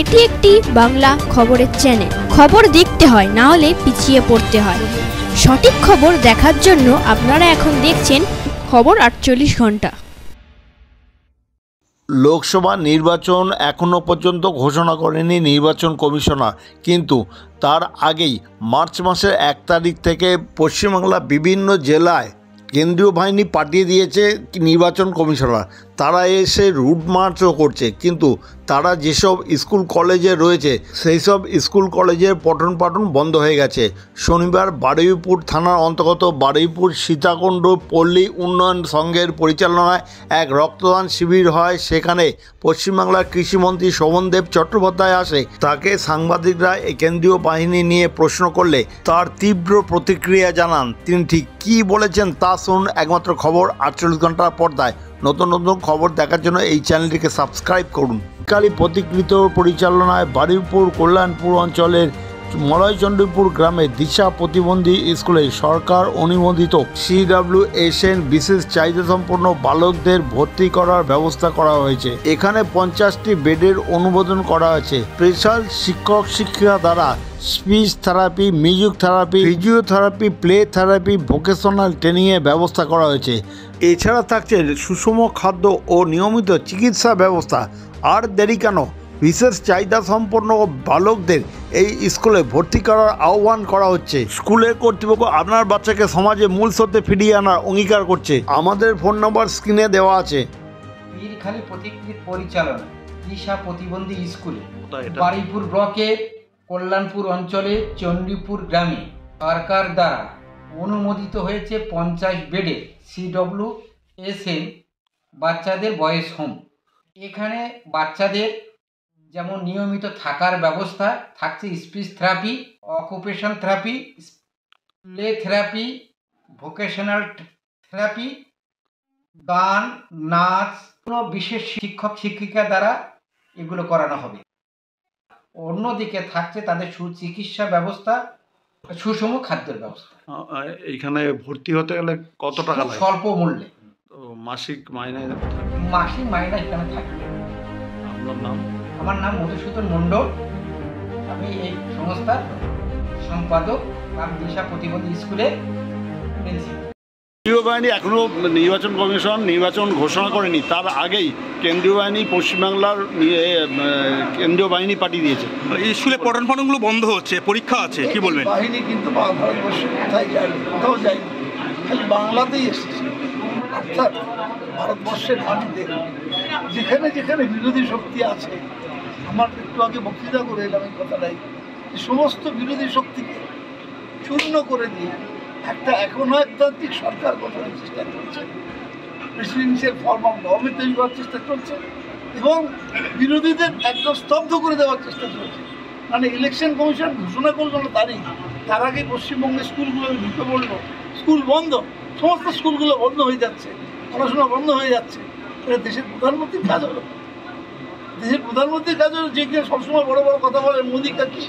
এটি একটি বাংলা খবরের চ্যানেল। খবর দেখতে হয়, না হলে পিছিয়ে পড়তে হয়। সঠিক খবর দেখার জন্য আপনারা এখন দেখছেন খবর 48 ঘন্টা। লোকসভা নির্বাচন এখনও পর্যন্ত ঘোষণা করেনি নির্বাচন কমিশনার, কিন্তু তার আগেই মার্চ মাসের 1 তারিখ থেকে পশ্চিমবাংলার বিভিন্ন জেলায় কেন্দ্রীয় বাহিনী পাঠিয়ে দিয়েছে নির্বাচন কমিশনার। তারা এসে রুট মার্চও করছে, কিন্তু তারা যেসব স্কুল কলেজে রয়েছে সেই সব স্কুল কলেজের পঠন পাঠন বন্ধ হয়ে গেছে। শনিবার বারুইপুর থানার অন্তর্গত বারুইপুর সীতাকুণ্ড পল্লী উন্নয়ন সংঘের পরিচালনায় এক রক্তদান শিবির হয়। সেখানে পশ্চিমবাংলার কৃষিমন্ত্রী শোভনদেব চট্টোপাধ্যায় আসে। তাকে সাংবাদিকরা এই কেন্দ্রীয় বাহিনী নিয়ে প্রশ্ন করলে তার তীব্র প্রতিক্রিয়া জানান। তিনি ঠিক কী বলেছেন তা শুনুন একমাত্র খবর 48 ঘন্টার পর্দায়। নতুন নতুন খবর দেখার জন্য এই চ্যানেলটিকে সাবস্ক্রাইব করুন। কালী প্রতিকৃত পরিচালনায় বারুইপুর কল্যাণপুর অঞ্চলের মলয়চণ্ডীপুর গ্রামে দিশা প্রতিবন্ধী স্কুলে সরকার অনুমোদিত CWSN বিশেষ চাহিদা সম্পন্ন বালকদের ভর্তি করার ব্যবস্থা করা হয়েছে। এখানে 50টি বেডের অনুমোদন করা হয়েছে। স্পেশাল শিক্ষক শিক্ষিকা দ্বারা speech therapy, music therapy, physiotherapy, play therapy, vocational ট্রেনিংয়ের ব্যবস্থা করা হয়েছে। এছাড়া থাকছে সুষম খাদ্য ও নিয়মিত চিকিৎসা ব্যবস্থা। আর দেরি কেন, বিশেষ চাহিদা সম্পন্ন বালকদের এই স্কুলে ভর্তি করার আহ্বান করা হচ্ছে। স্কুলের কর্তৃপক্ষ আপনার বাচ্চাকে সমাজে মূল স্রোতে ফিরিয়ে আনার অঙ্গীকার করছে। আমাদের ফোন নম্বর স্ক্রিনে দেওয়া আছে। পীরখালী প্রতিকৃত পরিচালনা দিশা প্রতিবন্ধী স্কুলে বারুইপুর ব্লকের কল্যাণপুর অঞ্চলে চণ্ডীপুর গ্রামে সরকার দ্বারা অনুমোদিত হয়েছে 50 বেডের CWSN বাচ্চাদের বয়েজ হোম। এখানে বাচ্চাদের যেমন নিয়মিত থাকার ব্যবস্থা থাকছে, speech therapy, occupation therapy, play therapy, vocational therapy, গান, নাচ, কোনো বিশেষ শিক্ষক শিক্ষিকা দ্বারা এগুলো করানো হবে। অন্যদিকে থাকছে তাদের সুচিকিৎসা ব্যবস্থা, সুষম খাদ্যের ব্যবস্থা। এখানে ভর্তি হতে গেলে কত টাকা লাগে? স্বল্প মূল্যে। তো মাসিক মাইনে এখানে থাকবে। আপনার নাম? আমার নাম মধুসূদন মণ্ডল। আমি এই সংস্থার সম্পাদক, দিশা প্রতিবন্ধী স্কুলের প্রিন্সিপাল। কেন্দ্রীয় বাহিনী এখনও নির্বাচন কমিশন নির্বাচন ঘোষণা করেনি, তার আগেই কেন্দ্রীয় বাহিনী পশ্চিমবাংলার কেন্দ্রীয় বাহিনী পাঠিয়ে দিয়েছে। স্কুলে পঠন পাঠনগুলো বন্ধ হচ্ছে, পরীক্ষা আছে, কি বলবেন? বাহিনী কিন্তু ভারতবর্ষে কোথায় যায়নি, কোথাও যায়নি, খালি বাংলাতেই এসেছে। অর্থাৎ ভারতবর্ষের মাটিতে যেখানে যেখানে বিরোধী শক্তি আছে, আমার একটু আগে বক্তৃতা করে এলাম এই কথাটাই, সমস্ত বিরোধী শক্তিকে চূর্ণ করে দিয়ে একটা একতান্ত্রিক সরকার গঠনের চেষ্টা চলছে, প্রেসিডেন্সিয়াল ফর্ম অফ গভর্নমেন্ট তৈরি করার চেষ্টা চলছে এবং বিরোধীদের একদম স্তব্ধ করে দেওয়ার চেষ্টা চলছে। মানে ইলেকশন কমিশন ঘোষণা করলো না তার আগে পশ্চিমবঙ্গের স্কুলগুলো ঢুকে পড়লো, স্কুল বন্ধ, সমস্ত স্কুলগুলো বন্ধ হয়ে যাচ্ছে, পড়াশোনা বন্ধ হয়ে যাচ্ছে। এটা দেশের প্রধানমন্ত্রীর কাজ হলো? দেশের প্রধানমন্ত্রীর কাজ হলো যে কিনা সবসময় বড় বড় কথা বলে মোদিকা কি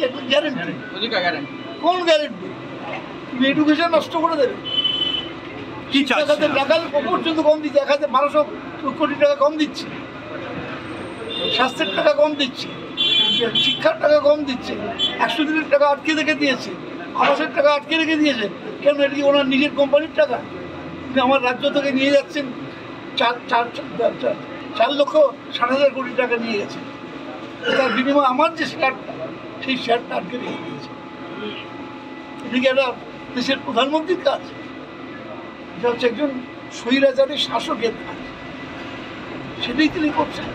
একটা গ্যারেন্টি? কোন গ্যারেন্টি? তুমি এডুকেশন নষ্ট করে দেবে। কি টাকা পর্যন্ত কম দিচ্ছে, 1200 কোটি টাকা কম দিচ্ছে, স্বাস্থ্যের টাকা কম দিচ্ছে, শিক্ষার টাকা কম দিচ্ছে, 100 দিনের টাকা আটকে রেখে দিয়েছে, আবাসের টাকা আটকে রেখে দিয়েছে। কেন? এটি ওনার নিজের কোম্পানির টাকা। তিনি আমার রাজ্য থেকে নিয়ে যাচ্ছেন 4,60,000 কোটি টাকা নিয়ে গেছে। তার বিনিময়ে আমার যে শেয়ারটা, সেই শেয়ারটা আটকে রেখে দিয়েছে। এদিকে একটা দেশের প্রধানমন্ত্রীর কাজ, এটা হচ্ছে একজন স্বৈরাচারী শাসকের কাজ, সেটাই তিনি করছেন।